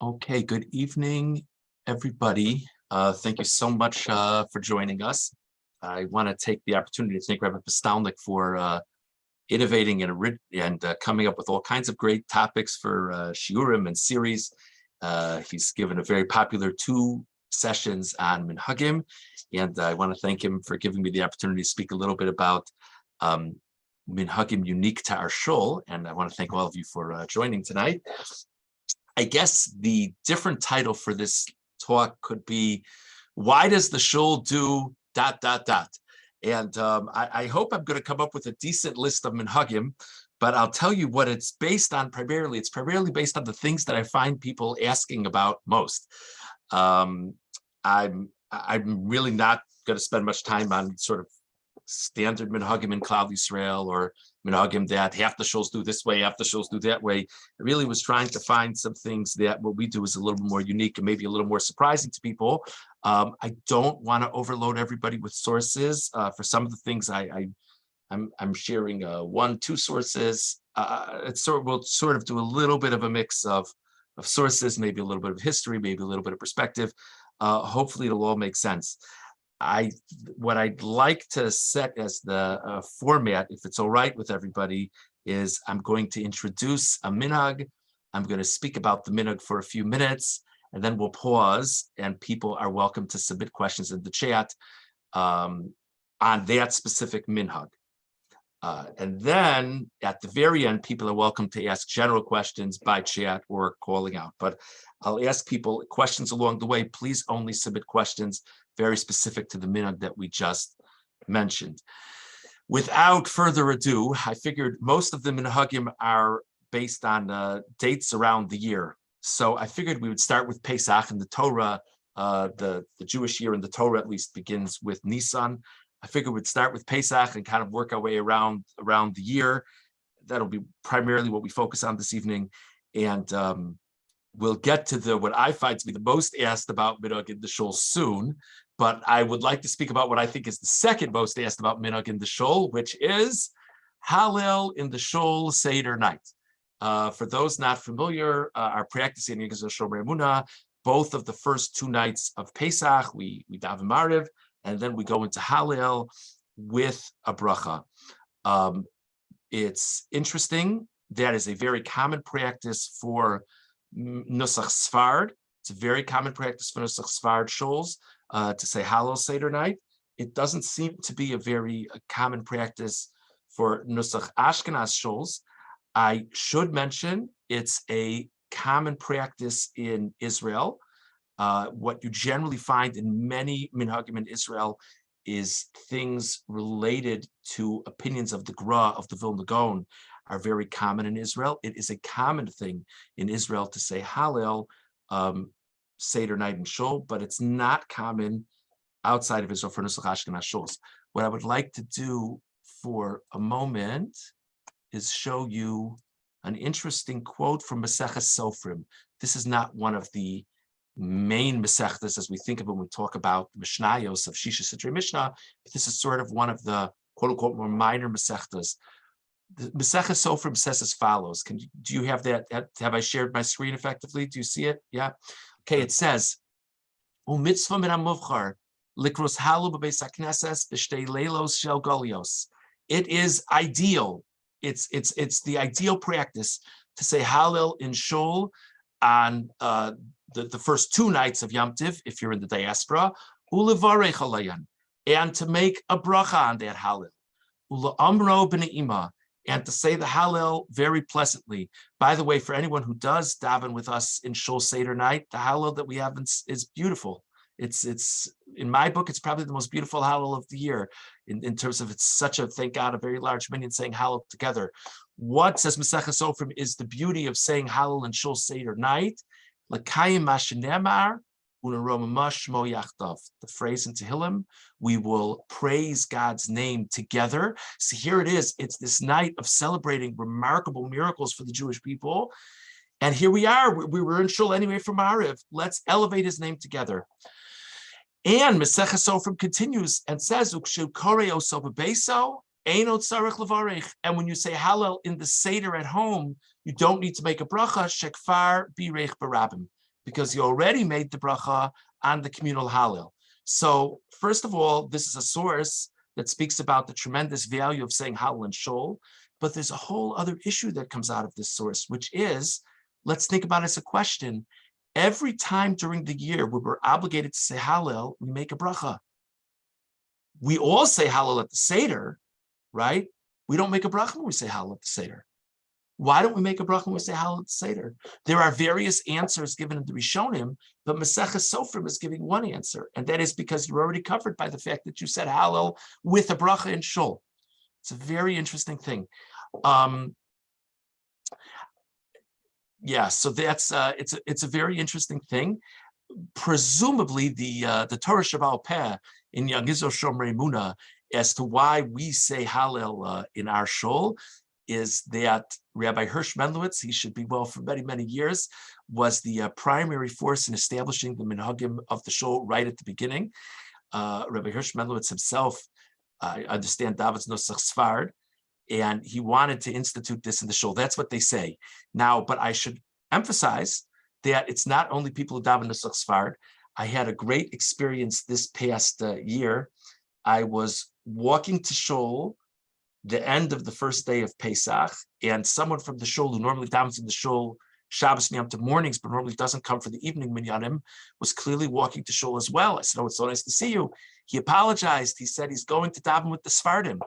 Okay, good evening, everybody. Thank you so much for joining us. I want to take the opportunity to thank Rabbi Pestalnik for innovating and coming up with all kinds of great topics for shiurim and series. He's given a very popular 2 sessions on Minhagim, and I want to thank him for giving me the opportunity to speak a little bit about Minhagim unique to our Shul, and I want to thank all of you for joining tonight. I guess the different title for this talk could be, why does the Shul do ... And I hope I'm going to come up with a decent list of minhagim, but I'll tell you what it's based on primarily. It's primarily based on the things that I find people asking about most. I'm really not going to spend much time on sort of standard minhagim in Klal Yisrael or minhagim that half the shuls do this way, half the shuls do that way. I really was trying to find some things that what we do is a little more unique and maybe a little more surprising to people. I don't want to overload everybody with sources. For some of the things I'm sharing 1, 2 sources. We'll sort of do a little bit of a mix of sources, maybe a little bit of history, maybe a little bit of perspective. Hopefully it'll all make sense. What I'd like to set as the format, if it's all right with everybody, is I'm going to introduce a minhag. I'm going to speak about the minhag for a few minutes, and then we'll pause, and people are welcome to submit questions in the chat on that specific minhag. And then at the very end, people are welcome to ask general questions by chat or calling out. But I'll ask people questions along the way. Please only submit questions very specific to the minhag that we just mentioned. Without further ado, I figured most of the minhagim are based on dates around the year. So I figured we would start with Pesach, and the Torah, the Jewish year in the Torah at least begins with Nisan. I figured we'd start with Pesach and kind of work our way around the year. That'll be primarily what we focus on this evening. And we'll get to what I find to be the most asked about minhag in the Shul soon. But I would like to speak about what I think is the second most asked about minhag in the Shul, which is Hallel in the Shul Seder night. For those not familiar, our practicing in Shomer Emunah, both of the first 2 nights of Pesach, we daven Mariv, and then we go into Hallel with a bracha. It's interesting. That is a very common practice for Nusach Sfard. It's a very common practice for Nusach Sfard shuls to say Hallel Seder night. It doesn't seem to be a very common practice for Nusach Ashkenaz shuls. I should mention it's a common practice in Israel. What you generally find in many minhagim in Israel is things related to opinions of the Gra, of the Vilna Gaon, are very common in Israel. It is a common thing in Israel to say Hallel Seder night in Shul, but it's not common outside of Israel for Nusach Ashkenaz shuls. What I would like to do for a moment is show you an interesting quote from Maseches Sofrim. This is not one of the main Masechtas as we think of when we talk about the Mishnayos of Shisha Sidrei Mishnah, but this is sort of one of the quote-unquote more minor Masechtas. The Maseches Sofrim says as follows. Do you have that? Have I shared my screen effectively? Do you see it? Yeah. Okay, it says, "U'mitzvah min hamuvchar likros halu b'beis hakneses b'shtei leilos shel golios." It is ideal. It's the ideal practice to say Hallel in Shul on the first 2 nights of Yom Tiv, if you're in the diaspora, ulevarech alayan, and to make a bracha on that Hallel, uleamro b'ne'ima, and to say the Hallel very pleasantly. By the way, for anyone who does daven with us in Shul Seder night, the Hallel that we have is beautiful. It's in my book, it's probably the most beautiful Hallel of the year in terms of it's such a, thank God, a very large minyan saying Hallel together. What, says Maseches Sofrim, is the beauty of saying Hallel in Shul Seder night? L'kayim mashenemar u'neromamash mo yachdav. The phrase in Tehillim, we will praise God's name together. So here it is. It's this night of celebrating remarkable miracles for the Jewish people. And here we are. We were in Shul anyway for Mariv. Let's elevate his name together. And Maseches Sofrim continues and says, "Ukshu koreo so bebeso, eino tzarich levarich." And when you say Hallel in the Seder at home, you don't need to make a bracha. Shekfar birech barabim. because you already made the bracha on the communal Hallel. So first of all, this is a source that speaks about the tremendous value of saying Hallel and Shul, but there's a whole other issue that comes out of this source, which is, let's think about it as a question. Every time during the year where we're obligated to say Hallel, we make a bracha. We all say Hallel at the Seder, right? We don't make a bracha when we say Hallel at the Seder. Why don't we make a bracha when we say Hallel at the Seder? There are various answers given in the Rishonim, but Maseches Sofrim is giving one answer, and that is because you're already covered by the fact that you said Hallel with a bracha in Shul. It's a very interesting thing. Yeah, so that's it's a very interesting thing. Presumably, the Torah Shabbat Peh in Yagizo Shomrei Muna as to why we say Hallel in our Shul is that Rabbi Hirsch Menlowitz, he should be well for many, many years, was the primary force in establishing the Minhagim of the Shul right at the beginning. Rabbi Hirsch Menlowitz himself, I understand David's Nosach Sfard, and he wanted to institute this in the Shul. That's what they say. Now, but I should emphasize that it's not only people who daven Nosach Sfard. I had a great experience this past year. I was walking to Shul the end of the first day of Pesach, and someone from the Shul who normally davens in the Shul Shabbos Yom Tov mornings, but normally doesn't come for the evening minyanim, was clearly walking to Shul as well. I said, "Oh, it's so nice to see you." He apologized. He said he's going to daven with the Sfardim.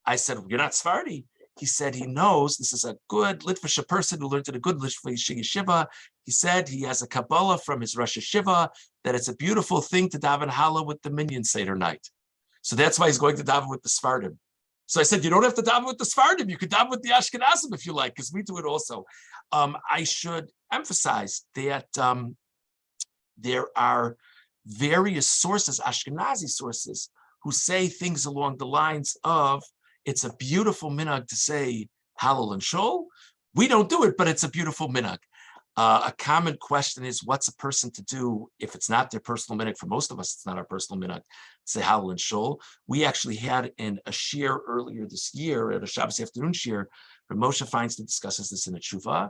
I said, "You're not Sfardi." He said he knows this is a good Litvish person who learned at a good Litvish yeshiva. He said he has a Kabbalah from his Rosh Yeshiva that it's a beautiful thing to daven Hallel with the Minyan Seder night. So that's why he's going to daven with the Sfardim. So I said, you don't have to daven with the Sfardim. You could daven with the Ashkenazim if you like, because we do it also. I should emphasize that there are various sources, Ashkenazi sources, who say things along the lines of, it's a beautiful minhag to say Hallel and Shul. We don't do it, but it's a beautiful minhag. A common question is, what's a person to do if it's not their personal minhag? For most of us, it's not our personal minhag to say Hallel and Shul. We actually had in a shir earlier this year, at a Shabbos afternoon shir, where Moshe Feinstein discusses this in a tshuva,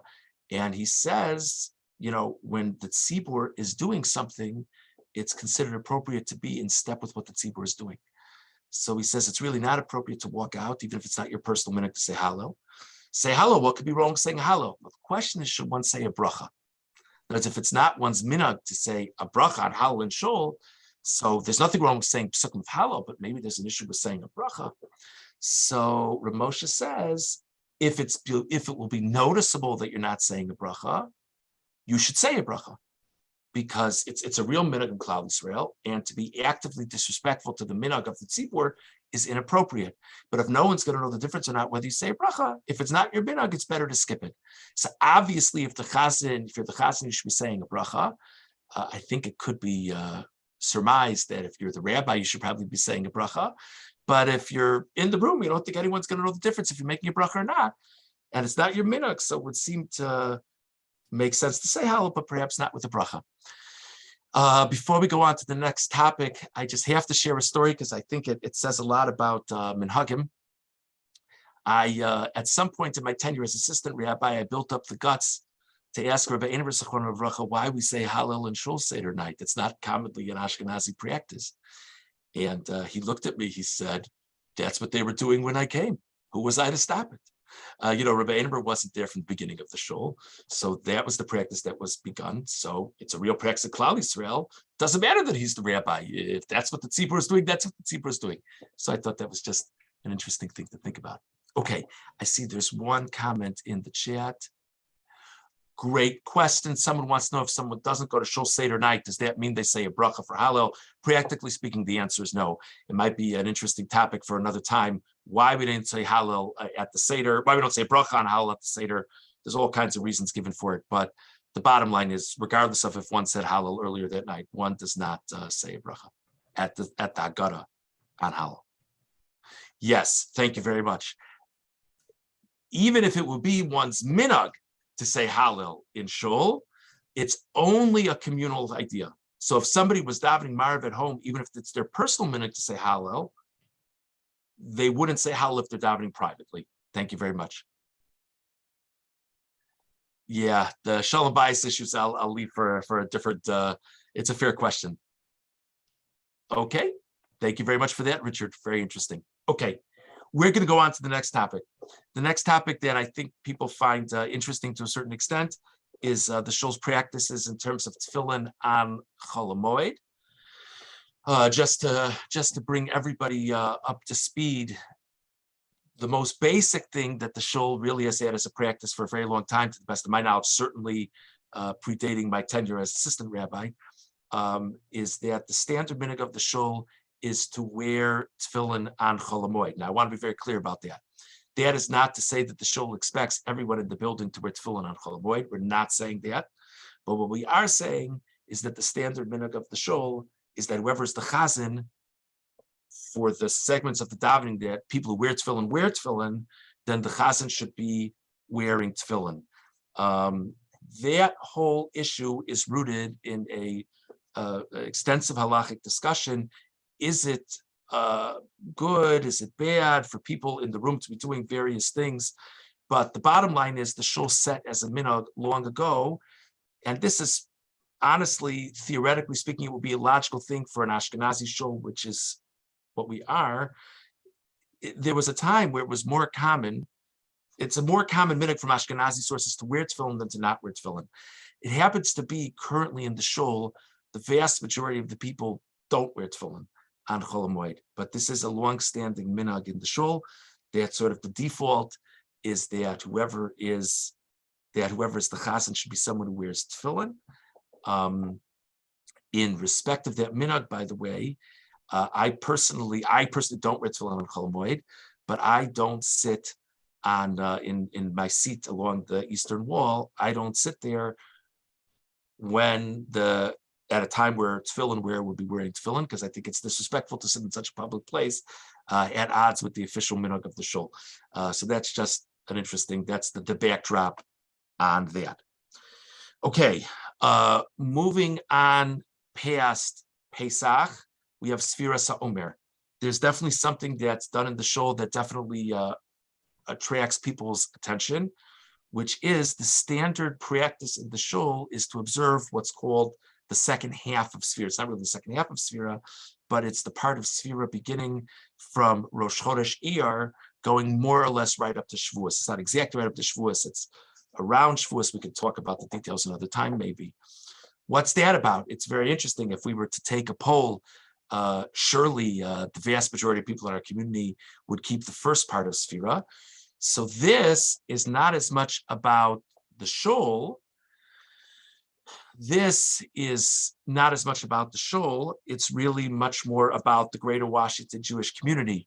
and he says, you know, when the tzibur is doing something, it's considered appropriate to be in step with what the tzibur is doing. So he says it's really not appropriate to walk out, even if it's not your personal minhag, to say Hallel. Say Hallel, what could be wrong with saying Hallel? Well, the question is, should one say a bracha? Because if it's not one's minhag to say a bracha on Hallel and Shul, so there's nothing wrong with saying Pesukim of Hallel, but maybe there's an issue with saying a bracha. So Rav Moshe says, if it will be noticeable that you're not saying a bracha, you should say a bracha, because it's a real minhag in Klal Yisrael, and to be actively disrespectful to the minhag of the tzibur is inappropriate. But if no one's going to know the difference or not, whether you say a bracha, if it's not your minhag, it's better to skip it. So obviously, if you're the chazan, you should be saying a bracha. I think it could be surmised that if you're the rabbi, you should probably be saying a bracha. But if you're in the room, you don't think anyone's going to know the difference if you're making a bracha or not, and it's not your minhag, so it would seem to makes sense to say Hallel, but perhaps not with a bracha. Before we go on to the next topic, I just have to share a story because I think it says a lot about Minhagim. At some point in my tenure as assistant rabbi, I built up the guts to ask Rabbi why we say Hallel and Shul Seder night. It's not commonly an Ashkenazi practice. And he looked at me, he said, that's what they were doing when I came. Who was I to stop it? Rabbi Einberg wasn't there from the beginning of the Shul, so that was the practice that was begun. So it's a real practice of Klal Yisrael. Doesn't matter that he's the rabbi. If that's what the tzibur is doing, that's what the tzibur is doing. So I thought that was just an interesting thing to think about. Okay, I see there's one comment in the chat. Great question. Someone wants to know if someone doesn't go to Shul Seder night, does that mean they say a bracha for Hallel? Practically speaking, the answer is no. It might be an interesting topic for another time. Why we didn't say Hallel at the Seder, why we don't say bracha on Hallel at the Seder. There's all kinds of reasons given for it. But the bottom line is, regardless of if one said Hallel earlier that night, one does not say a bracha at the Haggadah on Hallel. Yes, thank you very much. Even if it would be one's minhag to say Hallel in Shul, it's only a communal idea. So if somebody was davening Marav at home, even if it's their personal minhag to say Hallel, they wouldn't say Hallel if they're davening privately. Thank you very much. Yeah, the shalom bias issues I'll leave for a different. It's a fair question. Okay, thank you very much for that, Richard. Very interesting. Okay, we're going to go on to the next topic. The next topic that I think people find interesting to a certain extent is the shul's practices in terms of tefillin on Chol HaMoed. Just to bring everybody up to speed, the most basic thing that the shul really has had as a practice for a very long time, to the best of my knowledge, certainly predating my tenure as assistant rabbi, is that the standard minhag of the shul is to wear tefillin on Chol HaMoed. Now, I want to be very clear about that. That is not to say that the shul expects everyone in the building to wear tefillin on Chol HaMoed. We're not saying that. But what we are saying is that the standard minhag of the shul is that whoever is the chazan for the segments of the davening that people who wear tefillin, then the chazan should be wearing tefillin. That whole issue is rooted in a extensive halachic discussion. Is it good? Is it bad for people in the room to be doing various things? But the bottom line is the shul set as a minhag long ago, and this is honestly, theoretically speaking, it would be a logical thing for an Ashkenazi shul, which is what we are. There was a time where it was more common. It's a more common minhag from Ashkenazi sources to wear tefillin than to not wear tefillin. It happens to be currently in the shul, the vast majority of the people don't wear tefillin on Chol HaMoed, but this is a long-standing minhag in the shul. That sort of the default is that whoever is the chazan should be someone who wears tefillin. In respect of that minhag, by the way, I personally don't wear tefillin on Chol HaMoed, but I don't sit on in my seat along the eastern wall. I don't sit there at a time where tefillin wearer would be wearing tefillin, because I think it's disrespectful to sit in such a public place at odds with the official minhag of the shul. So that's just an interesting. That's the backdrop on that. Okay, moving on past Pesach, we have Sfiras HaOmer. There's definitely something that's done in the shul that definitely attracts people's attention, which is the standard practice in the shul is to observe what's called the second half of Sfira. It's not really the second half of Sfira, but it's the part of Sfira beginning from Rosh Chodesh Iyar, going more or less right up to Shavuos. It's not exactly right up to Shavuos. It's around Shavuos. We could talk about the details another time, maybe. What's that about? It's very interesting. If we were to take a poll, surely the vast majority of people in our community would keep the first part of Sfira. So this is not as much about the shul. This is not as much about the shul. It's really much more about the greater Washington Jewish community.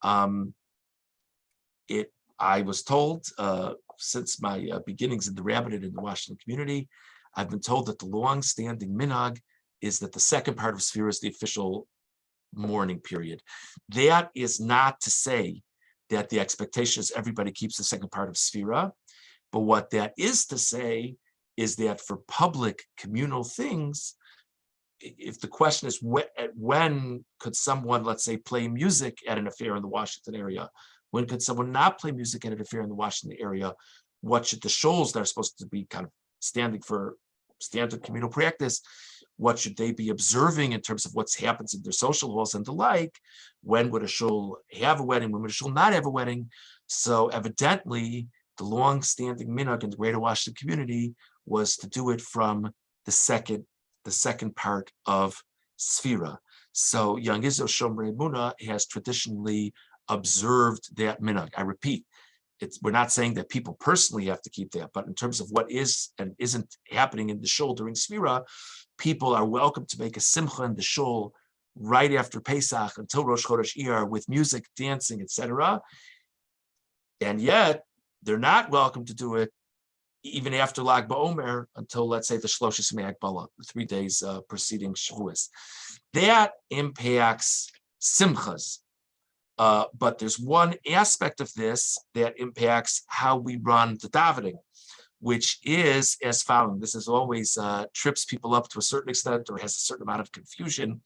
I was told since my beginnings in the rabbinate in the Washington community, I've been told that the long-standing minhag is that the second part of Sfira is the official mourning period. That is not to say that the expectation is everybody keeps the second part of Sfira, but what that is to say is that for public communal things, if the question is when could someone, let's say, play music at an affair in the Washington area, when could someone not play music at an affair in the Washington area, what should the shuls that are supposed to be kind of standing for standard communal practice, what should they be observing in terms of what happens in their social halls and the like? When would a shul have a wedding? When would a shul not have a wedding? So evidently, the long-standing minhag in the greater Washington community was to do it from the second part of Sfira. So Young Israel Shomrei Muna has traditionally observed that minhag. I repeat, we're not saying that people personally have to keep that, but in terms of what is and isn't happening in the shul during Sfira, people are welcome to make a simcha in the shul right after Pesach until Rosh Chodesh Iyar with music, dancing, etc. And yet, they're not welcome to do it even after Lag BaOmer until, let's say, the Shloshis Me'akbala, the 3 days preceding Shavuos. That impacts simchas. But there's one aspect of this that impacts how we run the davening, which is as following. This is always trips people up to a certain extent or has a certain amount of confusion.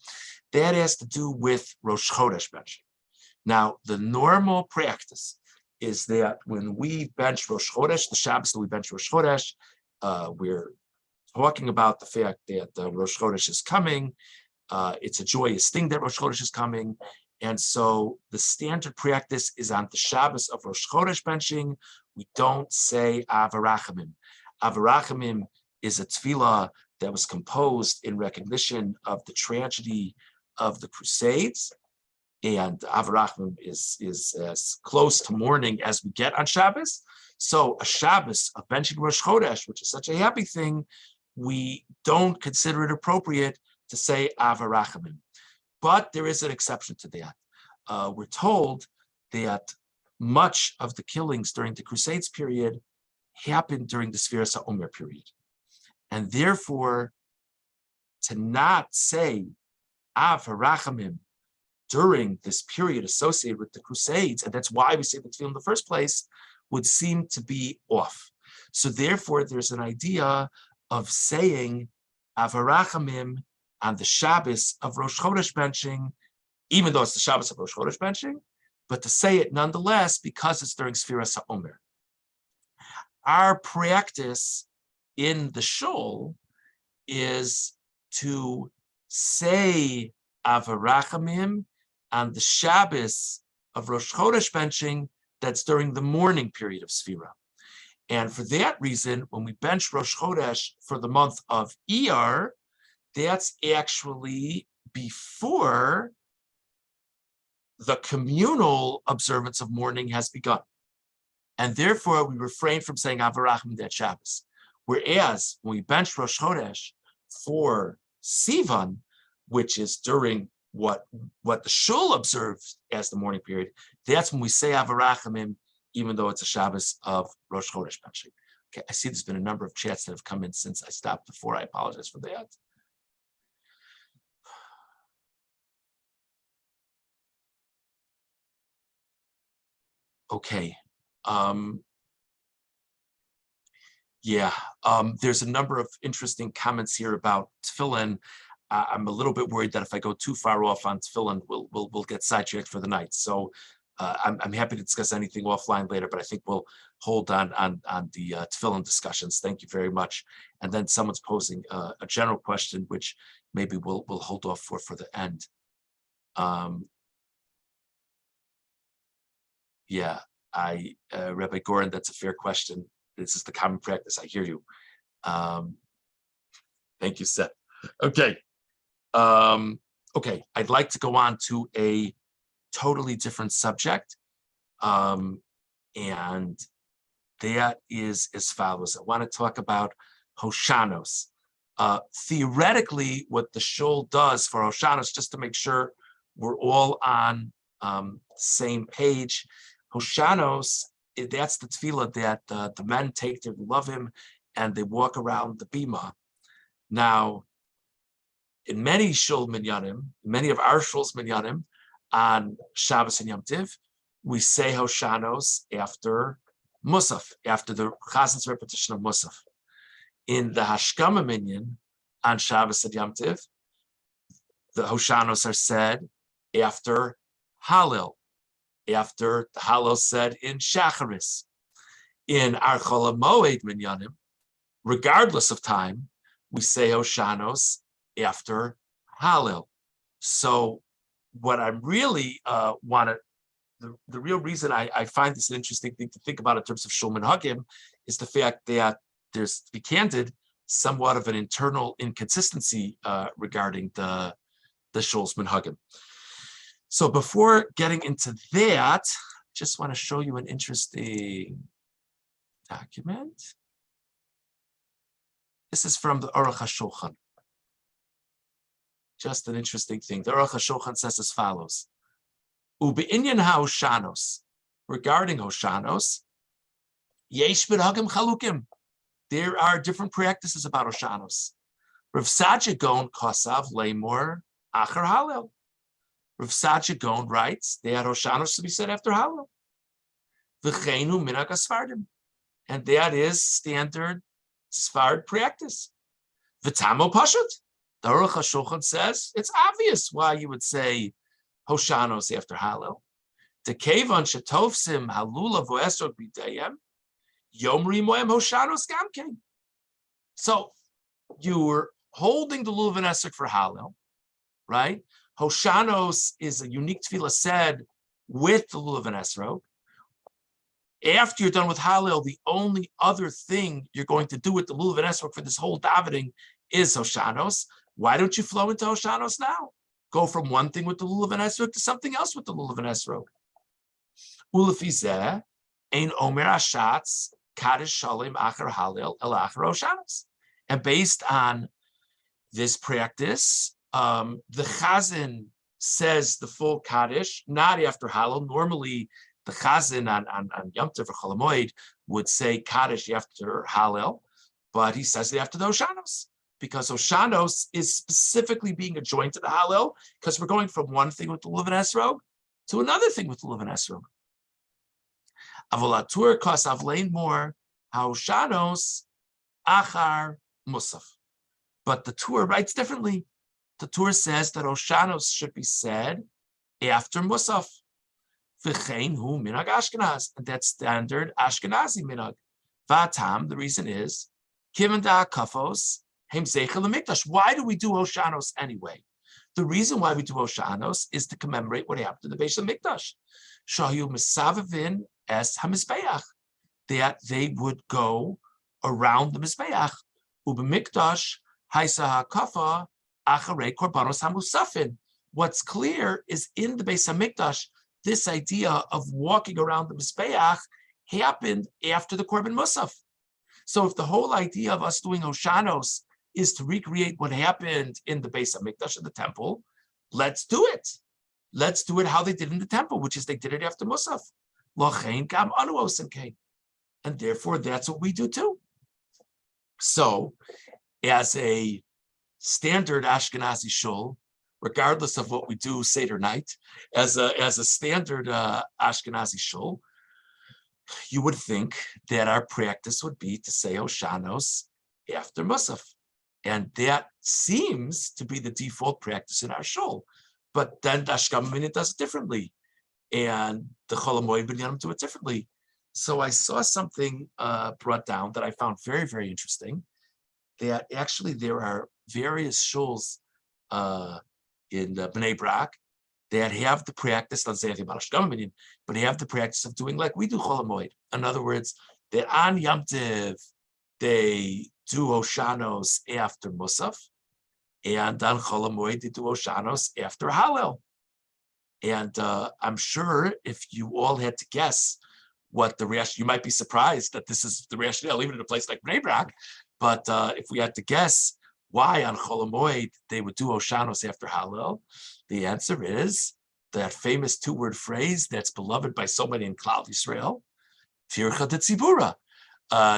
That has to do with Rosh Chodesh benching. Now, the normal practice is that when we bench Rosh Chodesh, the Shabbos that we bench Rosh Chodesh, we're talking about the fact that Rosh Chodesh is coming. It's a joyous thing that Rosh Chodesh is coming. And so the standard practice is on the Shabbos of Rosh Chodesh benching. We don't say Avarachamim. Avarachamim is a tefillah that was composed in recognition of the tragedy of the Crusades. And Avarachamim is as close to mourning as we get on Shabbos. So a Shabbos of benching Rosh Chodesh, which is such a happy thing, we don't consider it appropriate to say Avarachamim. But there is an exception to that. We're told that much of the killings during the Crusades period happened during the Sfiras HaOmer period. And therefore, to not say Avarachamim during this period associated with the Crusades, and that's why we say the tefillah in the first place, would seem to be off. So therefore, there's an idea of saying Avarachamim on the Shabbos of Rosh Chodesh benching, even though it's the Shabbos of Rosh Chodesh benching, but to say it nonetheless because it's during Sfiras HaOmer. Our practice in the Shul is to say Avarachamim on the Shabbos of Rosh Chodesh benching that's during the mourning period of Sfira. And for that reason, when we bench Rosh Chodesh for the month of Iyar, that's actually before the communal observance of mourning has begun. And therefore, we refrain from saying Avarachim that Shabbos. Whereas when we bench Rosh Chodesh for Sivan, which is during what the Shul observes as the mourning period, that's when we say Avarachimim, even though it's a Shabbos of Rosh Chodesh benching. Okay, I see there's been a number of chats that have come in since I stopped before. I apologize for that. Okay. There's a number of interesting comments here about tefillin. I'm a little bit worried that if I go too far off on tefillin, we'll get sidetracked for the night. So I'm happy to discuss anything offline later, but I think we'll hold on the tefillin discussions. Thank you very much. And then someone's posing a general question, which maybe we'll hold off for the end. Rabbi Gorin, that's a fair question. This is the common practice. I hear you. Thank you, Seth. Okay. I'd like to go on to a totally different subject. And that is as follows. I want to talk about Hoshanos. Theoretically, what the Shul does for Hoshanos, just to make sure we're all on the same page, Hoshanos, that's the tefillah that the men take their Lovim and they walk around the bima. Now, in many Shul Minyanim, many of our Shul's Minyanim, on Shabbos and Yom Tiv, we say Hoshanos after Musaf, after the Chazin's repetition of Musaf. In the Hashkama Minyan, on Shabbos and Yom Tiv, the Hoshanos are said after Halil, after the Halil said in Shacharis. In our Chol HaMoed Minyanim, regardless of time, we say Hoshanos after Halil. So what I really the real reason I find this an interesting thing to think about in terms of Shul Minhagim is the fact that there's, to be candid, somewhat of an internal inconsistency regarding the Shul's Minhagim. So before getting into that, just want to show you an interesting document. This is from the Aruch HaShulchan. Just an interesting thing. The Aruch HaShulchan says as follows. Ube'inyan ha'Hoshanos. Regarding Hoshanos, yesh minhagim chalukim. There are different practices about Hoshanos. Rav Sadia Gaon kosav leimor achar Halil. Rav Sadia Gaon writes that Hoshanos to be said after Halil. V'cheinu minhag Sfardim. And that is standard Sfard practice. V'tamo pashut. The Aruch HaShulchan says it's obvious why you would say Hoshanos after Halil. Dekevan shetovsim halula vo'esrog b'dayem yomri moem Hoshanos gamkein. So you were holding the lulav and esrog for Hallel, right? Hoshanos is a unique tefillah said with the lulav and esrog. After you're done with Hallel, the only other thing you're going to do with the lulav and esrog for this whole davening is Hoshanos. Why don't you flow into Hoshanos now? Go from one thing with the lulav and esrog to something else with the lulav and esrog. Ulefizeh ein omer ashatz kaddish shalom achar Hallel el achar Hoshanos. And based on this practice, the Chazan says the full Kaddish, not after Hallel. Normally, the Chazan on Yom Tov or Chol Hamoed would say Kaddish after Hallel, but he says it after the Hoshanos, because Hoshanos is specifically being adjoined to the Hallel, because we're going from one thing with the lulav and esrog to another thing with the lulav and esrog. Avolatur kos avlein more Hoshanos achar musaf. But the Tur writes differently. The Tur says that Hoshanos should be said after Musaf. V'chein hu minhag Ashkenaz, and that's standard Ashkenazi minhag. V'atam, the reason is, kiven da kafos hem zeichel lemikdash. Why do we do Hoshanos anyway? The reason why we do Hoshanos is to commemorate what happened to the Beis Hamikdash. Shahu misavavin es hamizbeach, that they would go around the mizbeach. Ubemikdash haisa hakafa acharei korbanos hamusafin. What's clear is in the Beis Hamikdash, this idea of walking around the mizbeach happened after the korban musaf. So if the whole idea of us doing Hoshanos is to recreate what happened in the Beis Hamikdash in the temple, let's do it. Let's do it how they did in the temple, which is they did it after musaf. Lochein gam anu osim kein. And therefore, that's what we do too. So, as a standard Ashkenazi shul, regardless of what we do Seder night, as a standard Ashkenazi shul, you would think that our practice would be to say Hoshanos after Musaf. And that seems to be the default practice in our shul. But then the Ashkam Minyan does it differently. And the Chol HaMoed Binyanim do it differently. So I saw something brought down that I found very, very interesting, that actually there are various shuls in Bnei Brak that have the practice, let's say about Ashkam Minyan, but have the practice of doing like we do Chol HaMoed. In other words, that on Yom Tov, they do Hoshanos after Musaf, and on Chol HaMoed, they do Hoshanos after Hallel. And I'm sure if you all had to guess what the rationale, you might be surprised that this is the rationale, even in a place like Bnei Brak. But if we had to guess why on Chol HaMoed they would do Hoshanos after Hallel, the answer is that famous two-word phrase that's beloved by so many in Klal Yisrael, Tircha de Tzibura.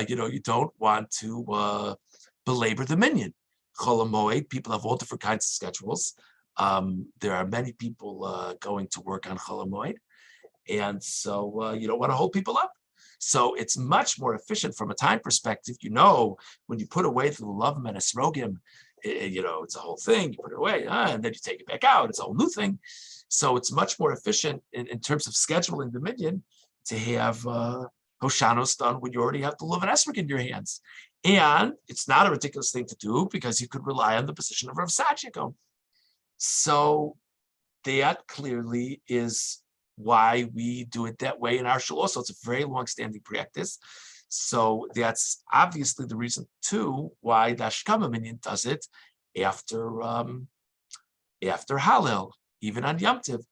You don't want to belabor the minyan. Chol HaMoed, people have all different kinds of schedules. There are many people going to work on Chol HaMoed, and so you don't want to hold people up. So it's much more efficient from a time perspective. When you put away the Lovim and Esrogim, it's a whole thing. You put it away, and then you take it back out. It's a whole new thing. So it's much more efficient in terms of scheduling the minyan to have Hoshanos done when you already have the Lulav and Esrog in your hands. And it's not a ridiculous thing to do because you could rely on the position of Rav Sachiko. So that clearly is why we do it that way in our shul. Also, it's a very long-standing practice. So that's obviously the reason too why the Ashkama Minyan does it after Hallel, even on Yom Tov.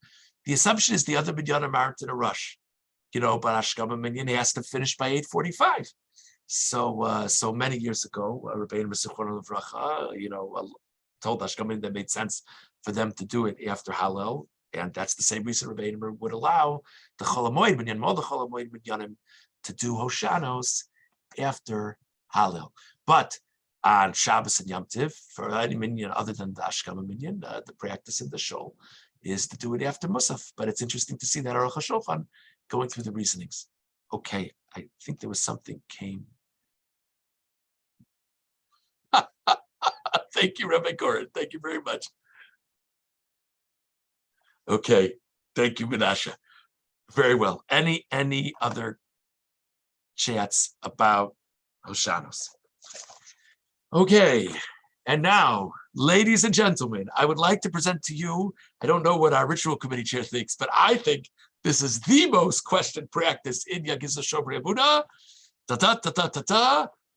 The assumption is the other minyanim aren't in a rush, but Ashkama Minyan has to finish by 8:45. So many years ago, Rabbi Zichrono Livracha, told Ashkama Minyan that made sense for them to do it after Hallel. And that's the same reason Rabbi would allow the Chol HaMoed Minyan, all the Chol HaMoed Minyanim, to do Hoshanos after Hallel. But on Shabbos and Yom Tiv, for any minyan other than the Ashkama Minyan, the practice in the shul is to do it after Musaf. But it's interesting to see that Aruch HaShulchan going through the reasonings. Okay, I think there was something came. Thank you, Rabbi Gorin. Thank you very much. Okay, thank you, Menashe. Very well. Any other chats about Hoshanos? Okay, and now, ladies and gentlemen, I would like to present to you, I don't know what our ritual committee chair thinks, but I think this is the most questioned practice in Yagisa Shomrei Emunah.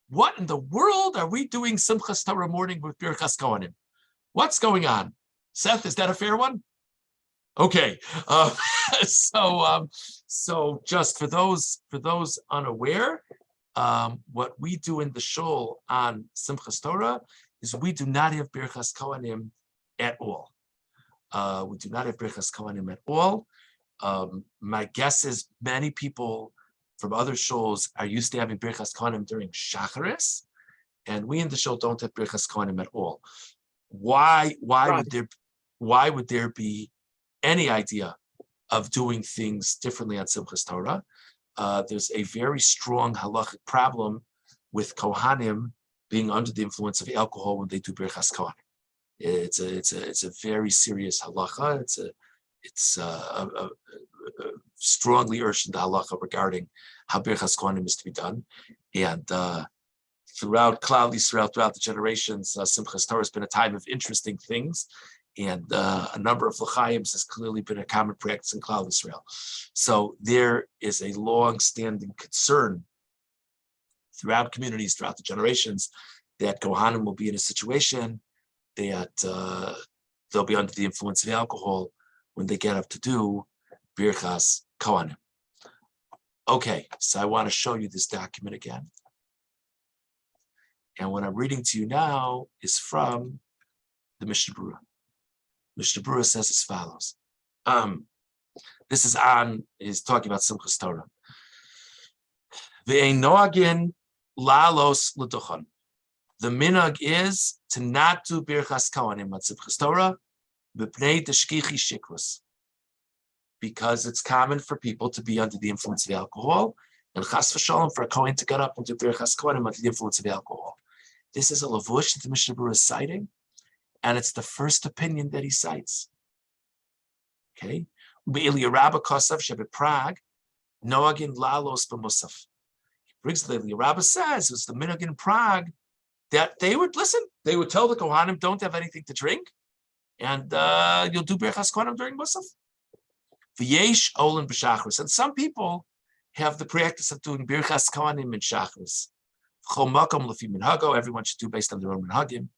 What in the world are we doing Simchas Torah morning with Birchas Kohanim? What's going on? Seth, is that a fair one? Okay, so just for those unaware, what we do in the Shul on Simchas Torah is we do not have Birchas Kohanim at all. We do not have Birchas Kohanim at all. My guess is many people from other shuls are used to having Birchas Kohanim during Shacharis, and we in the Shul don't have Birchas Kohanim at all. Why would there be any idea of doing things differently on Simchas Torah? There's a very strong halachic problem with Kohanim being under the influence of alcohol when they do Birchas Kohanim. It's a very serious halacha. It's strongly urged in the halacha regarding how Birchas Kohanim is to be done. And throughout Klal Yisrael, throughout the generations, Simchas Torah has been a time of interesting things. And a number of l'chayims has clearly been a common practice in Klal Yisrael. So there is a long-standing concern throughout communities, throughout the generations, that Kohanim will be in a situation that they'll be under the influence of alcohol when they get up to do Birchas Kohanim. Okay, so I want to show you this document again. And what I'm reading to you now is from the Mishnah Berurah. Mishnah Berurah says as follows. This is he's talking about Simchas Torah. Ve'ein noagin lalos l'duchon. The minhag is to not do Birchas Kohanim at Simchas Torah, b'pnei deshkichi shikrus, because it's common for people to be under the influence of alcohol, and chas v'sholom for a Kohen to get up and do Birchas Kohanim under the influence of alcohol. This is a lavush that the Mishnah Berurah is citing, and it's the first opinion that he cites. Okay, Be'elia Rabba Kosav Shebet Prague, Noagin Lalos B'Musaf. He brings the Rabbi says it's the minhag in Prague that they would listen. They would tell the Kohanim, don't have anything to drink, and you'll do Birchas Kohanim during Musaf. V'yesh Olin B'Shachris, and some people have the practice of doing Birchas Kohanim in Shachris. Chol Makom L'fi Minhago, everyone should do based on their own Minhagim.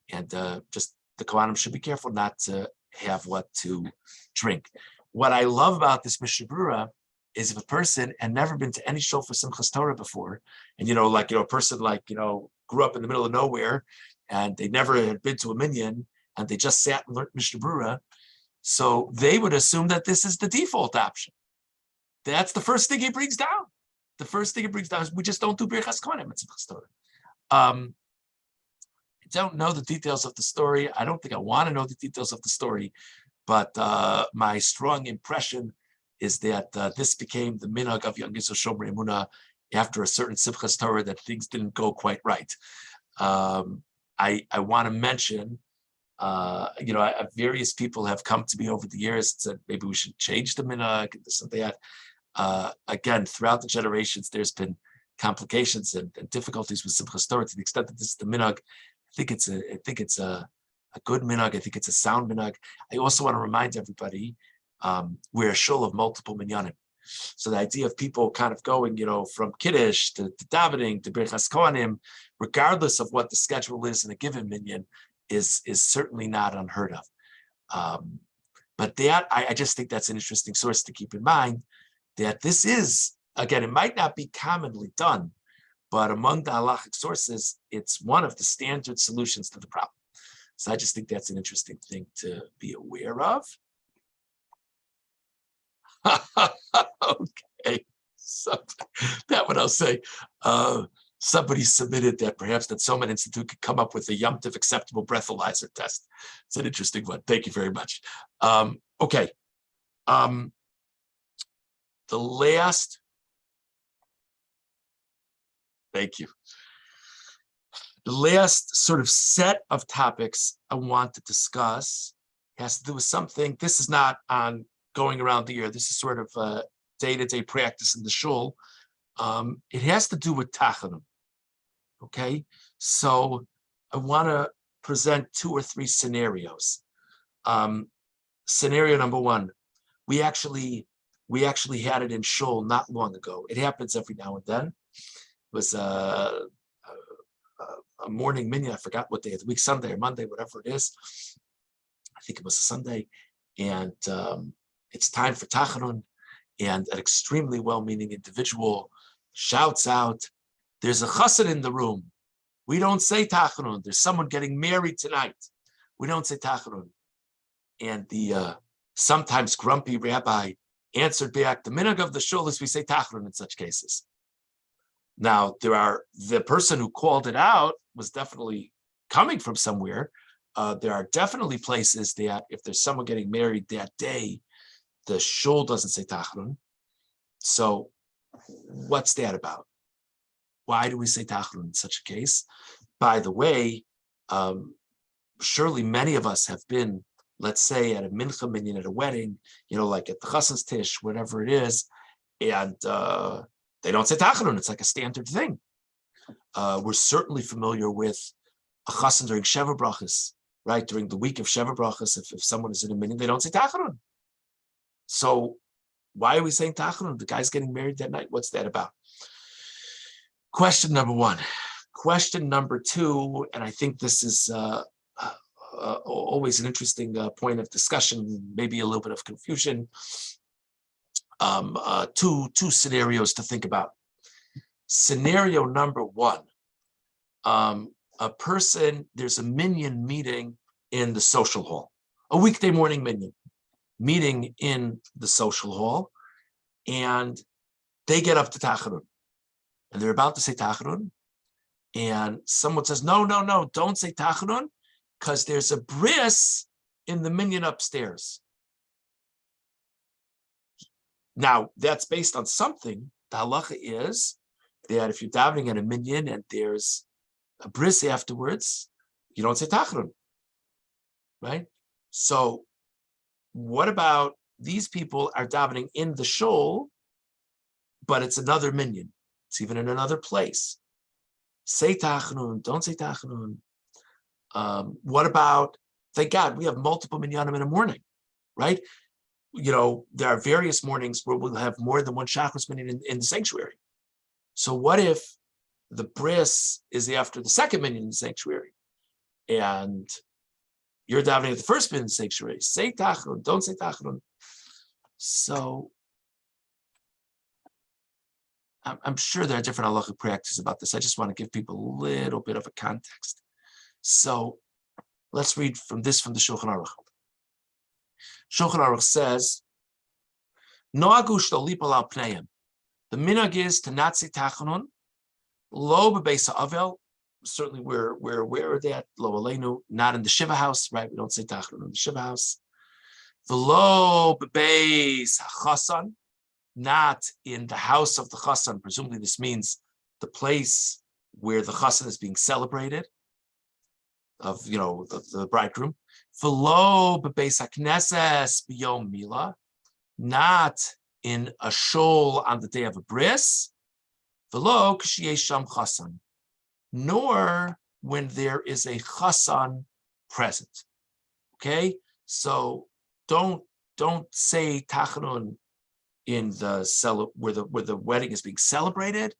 And just the Kohanim should be careful not to have what to drink. What I love about this Mishnah Berurah is if a person had never been to any shul for Simchas Torah before, and a person grew up in the middle of nowhere, and they never had been to a minyan, and they just sat and learned Mishnah Berurah, so they would assume that this is the default option. That's the first thing he brings down. The first thing he brings down is we just don't do Birchas Kohanim at Simchas Torah. I don't know the details of the story. I don't think I want to know the details of the story, but my strong impression is that this became the minhag of Yagisa Shomrei Emunah after a certain Simchas Torah that things didn't go quite right. I want to mention, various people have come to me over the years and said maybe we should change the minhag and this and that. Again, throughout the generations, there's been complications and difficulties with Simchas Torah to the extent that this is the minhag. I think it's a good minhag. I think it's a sound minhag. I also want to remind everybody we're a shul of multiple minyanim. So the idea of people kind of going, from Kiddush to davening to Birchas Kohanim, regardless of what the schedule is in a given minyan, is certainly not unheard of. But that I just think that's an interesting source to keep in mind. That this is, again, it might not be commonly done, but among the halachic sources, it's one of the standard solutions to the problem. So I just think that's an interesting thing to be aware of. Okay, so that one I'll say. Somebody submitted that perhaps that Soman Institute could come up with a Yom Tov acceptable breathalyzer test. It's an interesting one. Thank you very much. Okay. The last. Thank you. The last sort of set of topics I want to discuss has to do with something. This is not on going around the year. This is sort of a day-to-day practice in the shul. It has to do with tachanun. Okay, so I want to present 2 or 3 scenarios. Scenario number 1, we actually had it in Shul not long ago. It happens every now and then. It was a morning minyan. I forgot what day of the week, Sunday or Monday, whatever it is. I think it was a Sunday, and it's time for Tachanun, and an extremely well-meaning individual shouts out, "There's a chassan in the room. We don't say Tachanun. There's someone getting married tonight. We don't say Tachanun." And the sometimes grumpy rabbi answered back, "The minhag of the shul is we say Tachanun in such cases." Now, the person who called it out was definitely coming from somewhere. There are definitely places that if there's someone getting married that day, the shul doesn't say Tachanun. So what's that about? Why do we say Tachanun in such a case? By the way, surely many of us have been, let's say, at a mincha minyan at a wedding, like at the chassan's tish, whatever it is, and they don't say Tachanun. It's like a standard thing. We're certainly familiar with a chassan during Sheva Brachas, right? During the week of Sheva Brachas, if someone is in a minyan, they don't say Tachanun. So why are we saying Tachanun? The guy's getting married that night. What's that about? Question number 1. Question number 2, and I think this is always an interesting point of discussion, maybe a little bit of confusion. 2 scenarios to think about. Scenario number 1, there's a minyan meeting in the social hall, a weekday morning minyan meeting in the social hall, and they get up to Tachanun, and they're about to say Tachanun, and someone says, no, don't say Tachanun, because there's a bris in the minyan upstairs. Now, that's based on something. The halacha is that if you're davening at a minyan and there's a bris afterwards, you don't say Tachanun, right? So what about these people are davening in the shul, but it's another minyan. It's even in another place. Say Tachanun, don't say Tachanun. What about, thank God, we have multiple minyanim in a morning, right? There are various mornings where we'll have more than one Shachris minyan in the sanctuary. So what if the bris is after the second minyan in the sanctuary, and you're davening at the first minyan in the sanctuary? Say Tachanun, don't say Tachanun. So I'm sure there are different halachic practices about this. I just want to give people a little bit of a context. So let's read from the Shulchan Aruch. Shulchan Aruch says, "Noagu shtolipal al pneim." The minhag is to not say Tachanun. Lo b'beis ha'avel. Certainly we're aware of that. Lo aleinu, not in the Shiva house, right? We don't say Tachanun in the Shiva house. V'lo b'beis ha'chasan. Not in the house of the chassan. Presumably this means the place where the chassan is being celebrated, of the bridegroom. V'lo b'beis hakneses b'yom mila. Not in a shul on the day of a bris. V'lo k'sheyesh sham chassan. Nor when there is a chassan present. Okay, so don't say Tachanun in the where the wedding is being celebrated.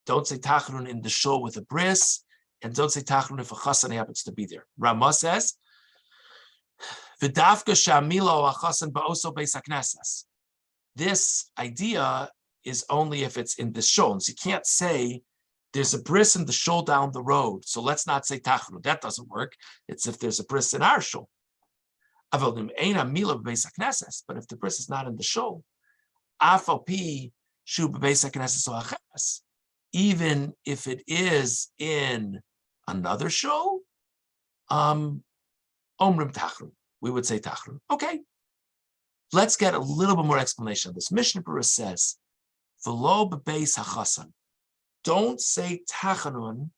Don't say Tachanun in the shul with a bris, and don't say Tachanun if a chassan happens to be there. Ramah says, "V'dafka shamilo achasan ba'oso beis hakneses." This idea is only if it's in the shul. So you can't say there's a bris in the shul down the road, so let's not say Tachanun. That doesn't work. It's if there's a bris in our shul. But if the bris is not in the shul, even if it is in another shul, omrim Tachanun, we would say Tachanun. Okay, let's get a little bit more explanation of this. Mishnah Berurah says, "V'lo b'beis hachasan." Don't say Tachanun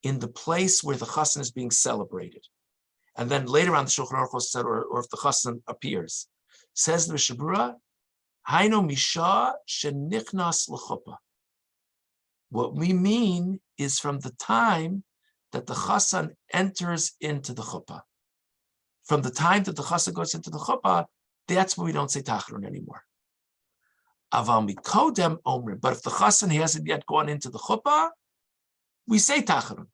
in the place where the chassan is being celebrated. And then later on, the Shulchan Aruch said, or if the chassan appears, says the Mishnah Berurah, Haino misha shenichnas l'chuppah. What we mean is from the time that the chassan enters into the chuppah. From the time that the chassan goes into the chuppah, that's when we don't say tachanun anymore. Aval mikodem omrim. But if the chassan hasn't yet gone into the chuppah, we say tachanun.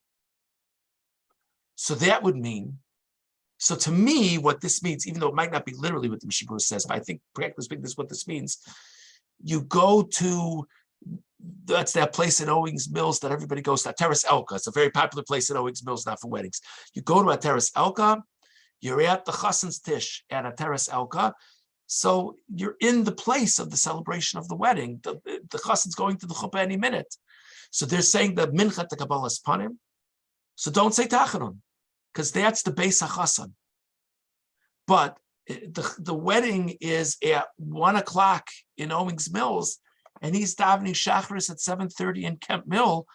So that would mean, so to me, what this means, even though it might not be literally what the Mishnah Berurah says, but I think practically speaking, this is what this means. You go to, that's that place in Owings Mills that everybody goes to, Terrace Elka. It's a very popular place in Owings Mills, not for weddings. You go to a Terrace Elka, you're at the chassan's tish at a Terrace Elka, so you're in the place of the celebration of the wedding. The chassan's going to the chuppah any minute. So they're saying the mincha tekabbalas panim. So don't say tachanun, because that's the beis hachassan. But the wedding is at 1 o'clock in Owings Mills, and he's davening Shacharis at 7:30 in Kemp Mill.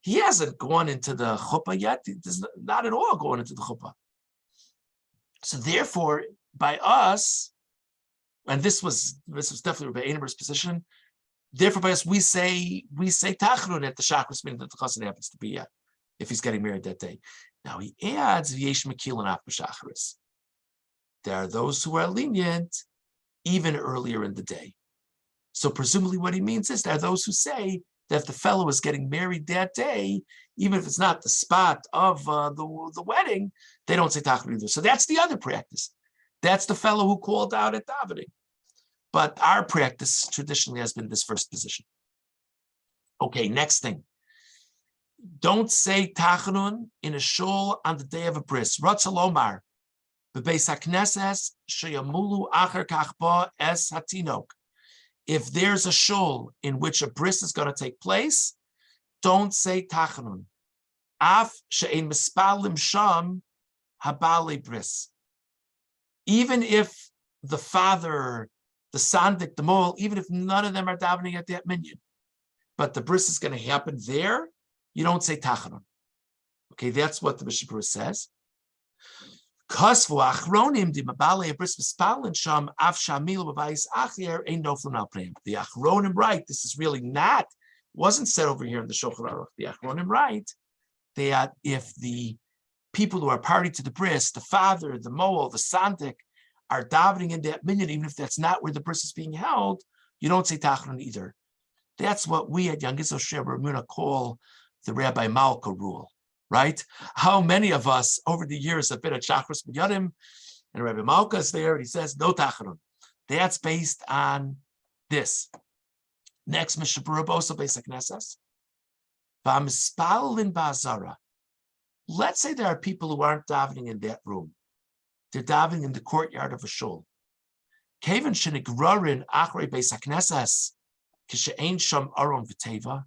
He hasn't gone into the chuppah yet. He's not at all going into the chuppah. So therefore, by us, and this was definitely Rabbi Einer's position. Therefore, by us, we say tachanun at the Shacharis meeting that the chassan happens to be at, if he's getting married that day. Now he adds v'yesh mekilin af b'Shacharis. There are those who are lenient even earlier in the day. So presumably what he means is there are those who say that if the fellow is getting married that day, even if it's not the spot of the wedding, they don't say tachanun either. So that's the other practice. That's the fellow who called out at davening. But our practice traditionally has been this first position. Okay, next thing. Don't say tachanun in a shul on the day of a bris. Ratzah lomar. Bebeis hakneses sheyamulu acher kach ba es hatinok. If there's a shul in which a bris is going to take place, don't say tachanun. Af she'ein mispalim sham habali bris. Even if the father, the sandik, the mole, even if none of them are davening at that minyan, but the bris is going to happen there, you don't say tachanun. Okay, that's what the Mishnah Berurah says. The Achronim write, this is really not, wasn't said over here in the Shulchan Aruch. The Achronim write that if the people who are party to the bris, the father, the moel, the sandik, are davening in that minyan, even if that's not where the bris is being held, you don't say tachanun either. That's what we at Young Israel Sheber Ramuna call the Rabbi Mauka rule. Right? How many of us over the years have been at Shachris B'Yadim, and Rabbi Mauka is there, and he says, no tachanun. That's based on this. Next, Mishnah Berurah Bosa Beis HaKnesses. V'amispalin ba'azara. Let's say there are people who aren't davening in that room. They're davening in the courtyard of a shul. Kevan shenigrarin achrei Beis HaKnesses kishe'ein sham aron v'teva.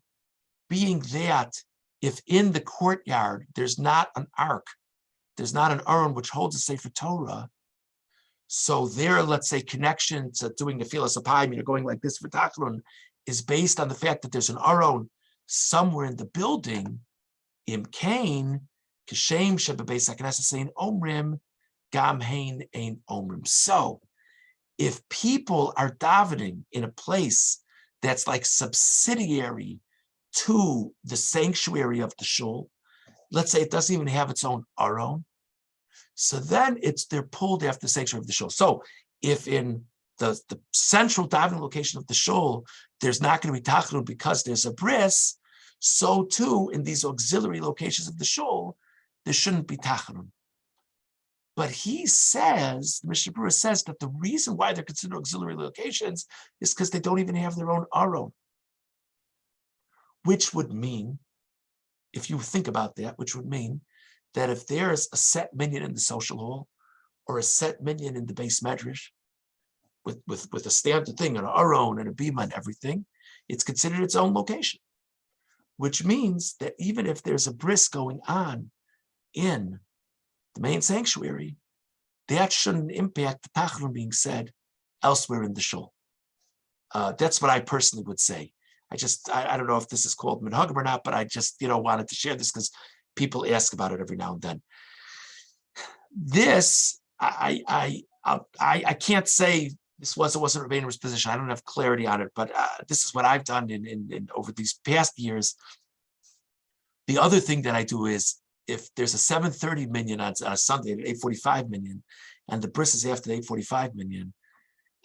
Being that if in the courtyard there's not an ark, there's not an aron which holds a Sefer Torah, so their, let's say, connection to doing the Filas Apayim, going like this for Tachanun, is based on the fact that there's an aron somewhere in the building. Im kain kishem shebebeis hakneses ein omrim gam hein ein omrim. So, if people are davening in a place that's like subsidiary to the sanctuary of the shul, let's say it doesn't even have its own aron, so then they're pulled after the sanctuary of the shul. So if in the central davening location of the shul, there's not going to be tachanun because there's a bris, so too in these auxiliary locations of the shul, there shouldn't be tachanun. But he says, the Mishnah Berurah says that the reason why they're considered auxiliary locations is because they don't even have their own aron. Which would mean, if you think about that, which would mean that if there's a set minyan in the social hall or a set minyan in the base medrash with a standard thing, an aron and a bima and everything, it's considered its own location. Which means that even if there's a bris going on in the main sanctuary, that shouldn't impact the tachanun being said elsewhere in the shul. That's what I personally would say. I don't know if this is called Minhagim or not, but I just wanted to share this because people ask about it every now and then. This I can't say this wasn't Rabbi Einer's position. I don't have clarity on it, but this is what I've done in over these past years. The other thing that I do is, if there's a 7:30 minyan on a Sunday at 8:45 minyan, and the bris is after the 8:45 minyan,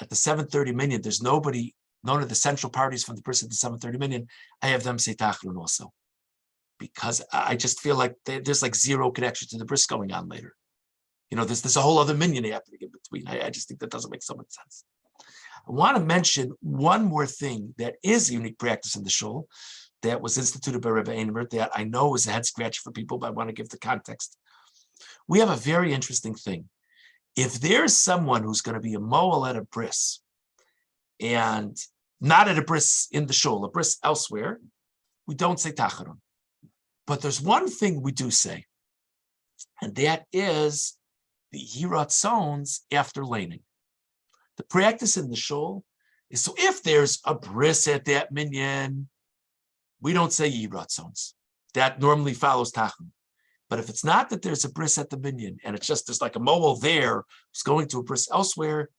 at the 7:30 minyan, there's nobody, none of the central parties from the bris at the 7:30 minyan, I have them say tachlon also. Because I just feel like there's like zero connection to the bris going on later. There's a whole other minyan happening in between. I just think that doesn't make so much sense. I want to mention one more thing that is a unique practice in the Shul that was instituted by Rabbi Einemer that I know is a head scratch for people, but I want to give the context. We have a very interesting thing. If there's someone who's going to be a moel at a bris, and not at a bris in the Shul, a bris elsewhere, we don't say tachanun. But there's one thing we do say, and that is the hiratzons after laning. The practice in the Shul is, so if there's a bris at that minyan, we don't say hiratzons. That normally follows tachanun. But if it's not that there's a bris at the minyan, and it's just there's like a moel there who's going to a bris elsewhere,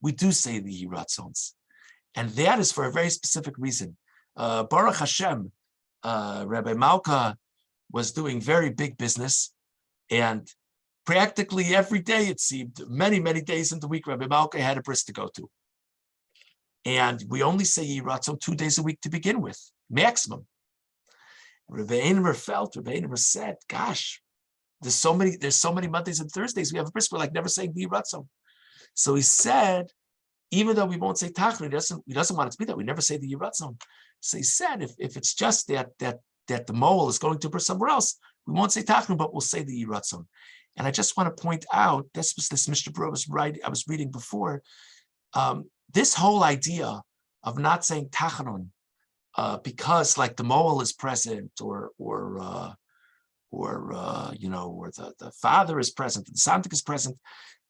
we do say the hiratzons. And that is for a very specific reason. Baruch Hashem, Rabbi Mauka was doing very big business, and practically every day, it seemed, many, many days in the week, Rabbi Mauka had a bris to go to. And we only say Yiratzon 2 days a week to begin with, maximum. Rabbi Einemer said, gosh, there's so many Mondays and Thursdays we have a bris, we're like never saying Yiratzon. So he said, even though we won't say Tachanun, he doesn't want it to be that, we never say the Yiratzon. So he said, if it's just that the moel is going to bris somewhere else, we won't say Tachanun, but we'll say the Yiratzon. And I just want to point out, this was this Mishnah Berurah I was reading before. This whole idea of not saying Tachanun because like the moel is present, or the father is present, the santik is present.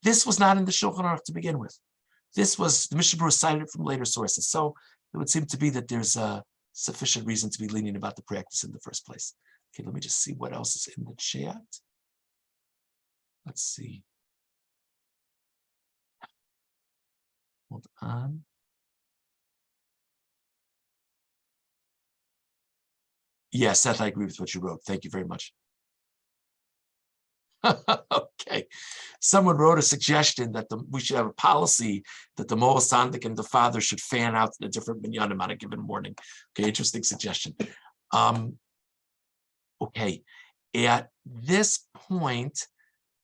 This was not in the Shulchan Aruch to begin with. This was the Mishnah Berurah cited it from later sources. So it would seem to be that there's a sufficient reason to be lenient about the practice in the first place. Okay, let me just see what else is in the chat. Let's see. Hold on. Yes, Seth, I agree with what you wrote. Thank you very much. Okay. Someone wrote a suggestion that we should have a policy that the Moel Sandik and the father should fan out in a different minyanim on a given morning. Okay, interesting suggestion. Okay. At this point,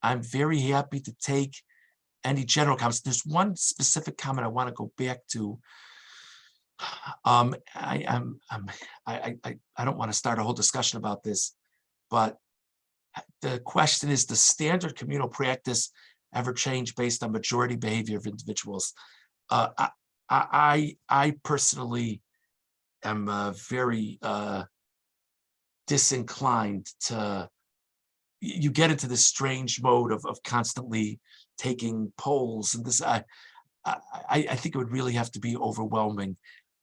I'm very happy to take any general comments. There's one specific comment I want to go back to. I don't want to start a whole discussion about this, but the question is, does standard communal practice ever change based on majority behavior of individuals? I personally am very disinclined to. You get into this strange mode of constantly taking polls, and this I think it would really have to be overwhelming.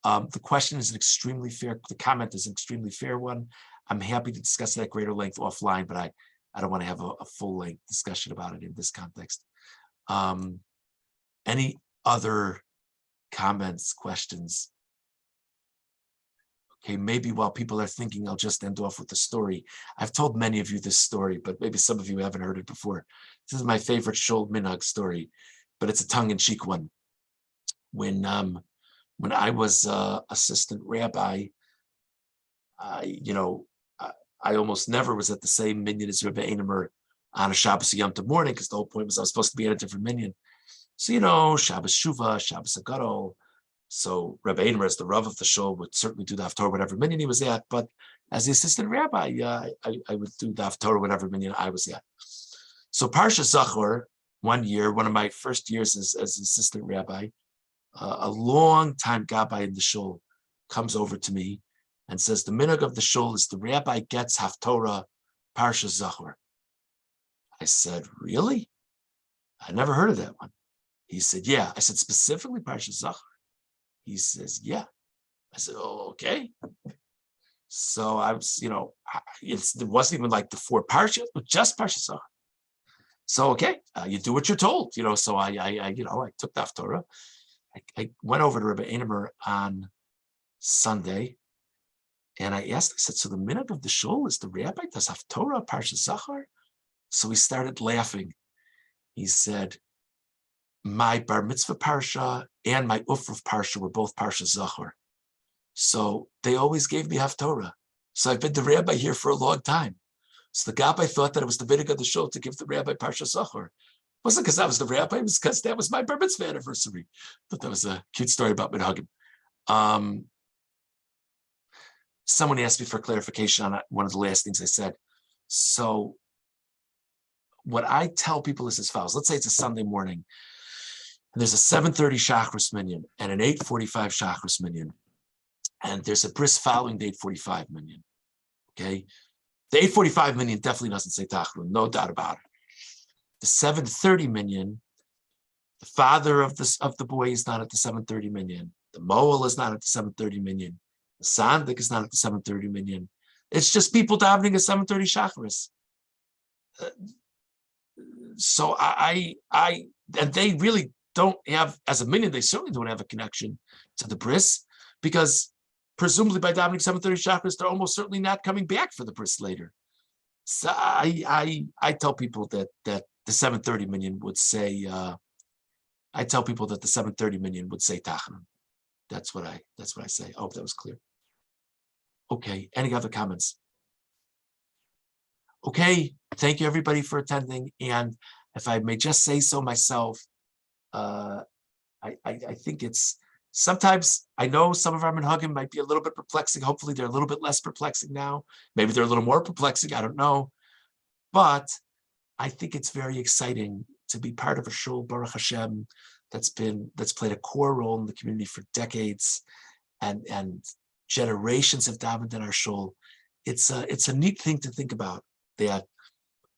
The question is an extremely fair. The comment is an extremely fair one. I'm happy to discuss it at greater length offline, but I don't want to have a full-length discussion about it in this context. Any other comments, questions? Okay, maybe while people are thinking, I'll just end off with a story. I've told many of you this story, but maybe some of you haven't heard it before. This is my favorite Shul Minhag story, but it's a tongue-in-cheek one. When I was assistant rabbi, I almost never was at the same minyan as Rabbi Einemer on a Shabbos Yom Tov morning, because the whole point was I was supposed to be at a different minyan. So, Shabbos Shuvah, Shabbos Agadol. So Rabbi Einemer, as the Rav of the Shul, would certainly do the Haftorah whatever minyan he was at, but as the assistant rabbi, I would do the Haftorah whatever minyan I was at. So Parsha Zachor, one year, one of my first years as assistant rabbi, a long time gabbai in the Shul comes over to me and says, the minhag of the Shul is the rabbi gets Haftorah Parsha Zachor. I said, really? I never heard of that one. He said, yeah. I said, specifically Parsha Zachor? He says, yeah. I said, oh, okay. So I was, it wasn't even like the 4 parshas, but just Parsha Zachor. So, okay, you do what you're told, so I took the Haftorah. I went over to Rabbi Einemer on Sunday, And I asked, I said, so the minhag of the shul is the rabbi does have Torah, Parsha Zachar? So he started laughing. He said, my bar mitzvah parsha and my ufruf parsha were both Parsha Zachar. So they always gave me haftorah. So I've been the rabbi here for a long time. So the gabbai thought that it was the minhag of the shul to give the rabbi Parsha Zachar. It wasn't because I was the rabbi, it was because that was my bar mitzvah anniversary. But that was a cute story about Minhagim. Someone asked me for clarification on one of the last things I said. So what I tell people is as follows. Let's say it's a Sunday morning, and there's a 7:30 Shachris minyan and an 8:45 Shachris minyan, and there's a bris following the 8:45 minyan. Okay, the 8:45 minyan definitely doesn't say Tachnun, no doubt about it. The 7:30 minyan, the father of the boy is not at the 7:30 minyan. The Moel is not at the 7:30 minyan. The Sandik is not at the 7:30 minyan. It's just people davening at 7:30 Shachris. So and they really don't have, as a minyan, they certainly don't have a connection to the bris, because presumably by davening 7:30 Shachris, they're almost certainly not coming back for the bris later. So I tell people that the 7:30 minyan would say, I tell people that the 7:30 minyan would say Tachnun. That's what I say. I hope that was clear. Okay, any other comments? Okay, thank you everybody for attending. And if I may just say so myself, I think it's sometimes, I know some of our minhagim might be a little bit perplexing. Hopefully they're a little bit less perplexing now. Maybe they're a little more perplexing, I don't know. But I think it's very exciting to be part of a shul, Baruch Hashem, that's played a core role in the community for decades, and generations have davened in our shul. It's a neat thing to think about, that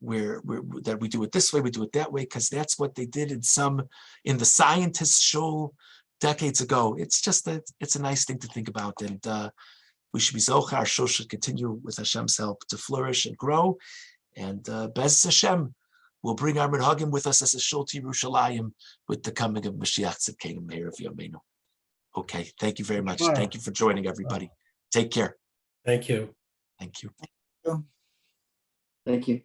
that we do it this way, we do it that way, because that's what they did in the scientist shul decades ago. It's just it's a nice thing to think about, and we should be zochar. Our shul should continue with Hashem's help to flourish and grow, and Bez Hashem, we'll bring our minhagim with us as a shul to Yerushalayim with the coming of Mashiach Tzidkenu Meir of Yameinu. Okay, thank you very much. Thank you for joining, everybody. Take care. Thank you. Thank you. Thank you.